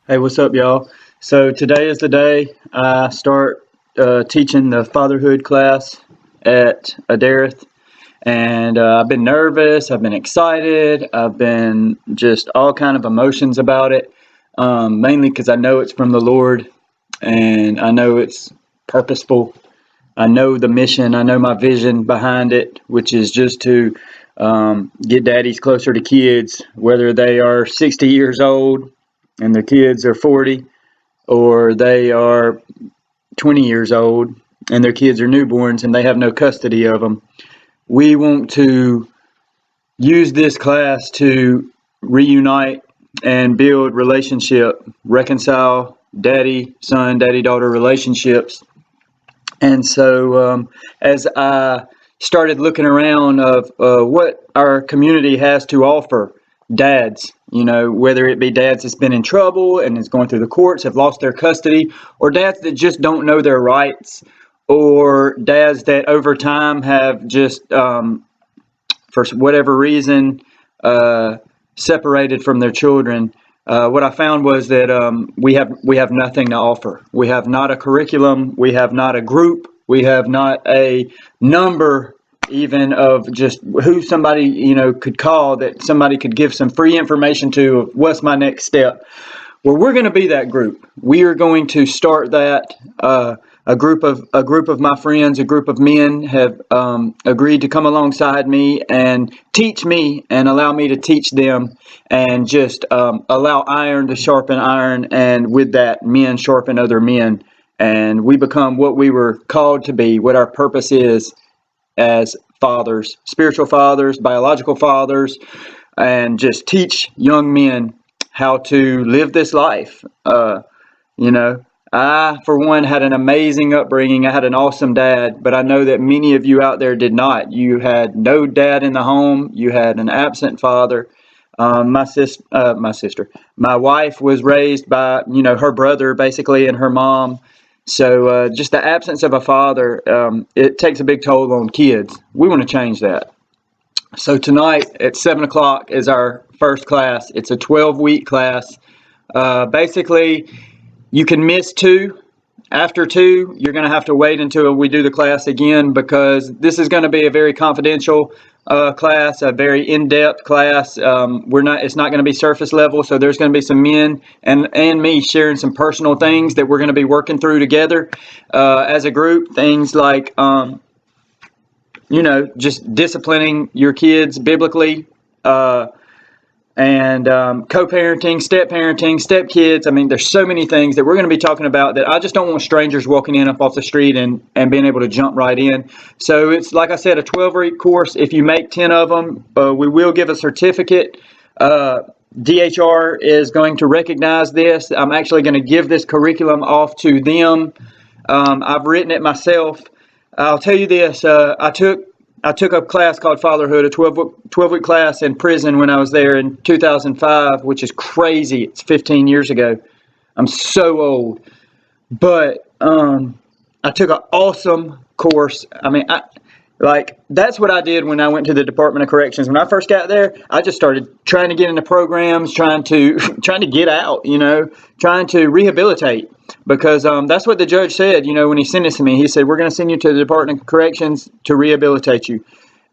Hey, what's up, y'all? So today is the day I start teaching the fatherhood class at Adareth, and I've been nervous, I've been excited, I've been just all kind of emotions about it, mainly because I know it's from the Lord, and I know it's purposeful. I know the mission, I know my vision behind it, which is just to get daddies closer to kids, whether they are 60 years old and their kids are 40, or they are 20 years old and their kids are newborns and they have no custody of them. We want to use this class to reunite and build relationship, reconcile daddy son, daddy daughter relationships. And so as I started looking around of what our community has to offer, dads, whether it be dads that's been in trouble and is going through the courts, have lost their custody, or dads that just don't know their rights, or dads that over time have just, for whatever reason, separated from their children. What I found was that we have nothing to offer. We have not a curriculum. We have not a group. We have not a number even of just who somebody could call, that somebody could give some free information to of what's my next step. Well, we're going to be that group. We are going to start that. A group of my friends, a group of men have agreed to come alongside me and teach me and allow me to teach them, and just allow iron to sharpen iron, and with that, men sharpen other men, and we become what we were called to be, what our purpose is as fathers, spiritual fathers, biological fathers, and just teach young men how to live this life. You know, I, for one, had an amazing upbringing. I had an awesome dad, but I know that many of you out there did not. You had no dad in the home. You had an absent father. My wife was raised by, her brother basically and her mom. So just the absence of a father, it takes a big toll on kids. We want to change that. So tonight at 7 o'clock is our first class. It's a 12-week class. Basically, you can miss two. After two, you're going to have to wait until we do the class again, because this is going to be a very confidential class, a very in-depth class. It's not going to be surface level, so there's going to be some men and me sharing some personal things that we're going to be working through together as a group. Things like, just disciplining your kids biblically, and co-parenting, step-parenting, step-kids. I mean, there's so many things that we're going to be talking about that I just don't want strangers walking in up off the street and being able to jump right in. So it's, like I said, a 12-week course. If you make 10 of them, we will give a certificate. DHR is going to recognize this. I'm actually going to give this curriculum off to them. I've written it myself. I'll tell you this, I took a class called Fatherhood, a 12-week class in prison when I was there in 2005, which is crazy. It's 15 years ago. I'm so old. But I took an awesome course. I mean, that's what I did when I went to the Department of Corrections. When I first got there, I just started trying to get into programs, trying to get out, trying to rehabilitate. Because that's what the judge said, when he sentenced me. He said, we're going to send you to the Department of Corrections to rehabilitate you.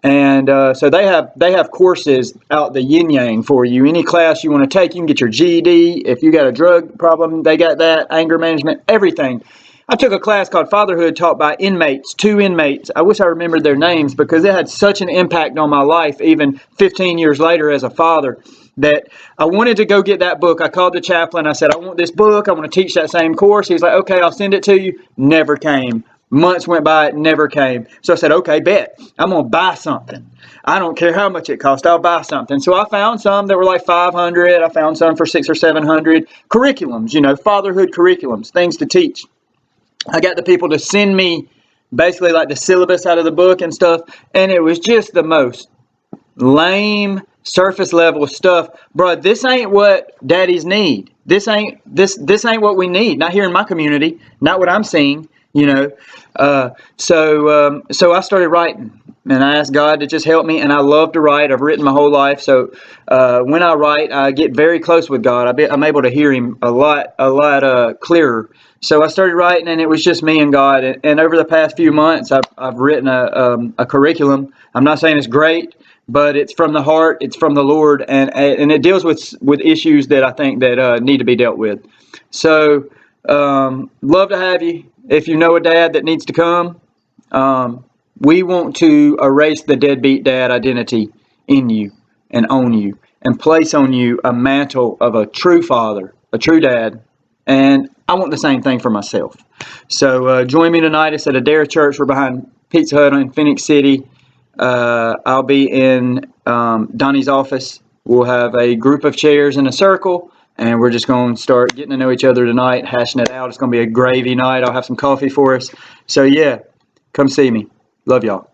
And so they have courses out the yin yang for you. Any class you want to take, you can get your GED. If you got a drug problem, they got that. Anger management, everything. I took a class called Fatherhood, taught by two inmates. I wish I remembered their names, because it had such an impact on my life, even 15 years later as a father, that I wanted to go get that book. I called the chaplain. I said, I want this book. I want to teach that same course. He's like, okay, I'll send it to you. Never came. Months went by, it never came. So I said, okay, bet. I'm going to buy something. I don't care how much it costs. I'll buy something. So I found some that were like 500. I found some for 600 or 700 curriculums, fatherhood curriculums, things to teach. I got the people to send me basically like the syllabus out of the book and stuff, and it was just the most lame, surface level stuff. Bro, this ain't what daddies need. This ain't what we need. Not here in my community. Not what I'm seeing. So I started writing. and I ask God to just help me. And I love to write. I've written my whole life, so when I write, I get very close with God. I'm able to hear Him a lot clearer. So I started writing, and it was just me and God. And over the past few months, I've written a curriculum. I'm not saying it's great, but it's from the heart. It's from the Lord, and it deals with issues that I think that need to be dealt with. So love to have you. If you know a dad that needs to come. We want to erase the deadbeat dad identity in you and own you and place on you a mantle of a true father, a true dad. And I want the same thing for myself. So join me tonight. It's at Adair Church. We're behind Pizza Hut in Phoenix City. I'll be in Donnie's office. We'll have a group of chairs in a circle, and we're just going to start getting to know each other tonight, hashing it out. It's going to be a gravy night. I'll have some coffee for us. So, yeah, come see me. Love y'all.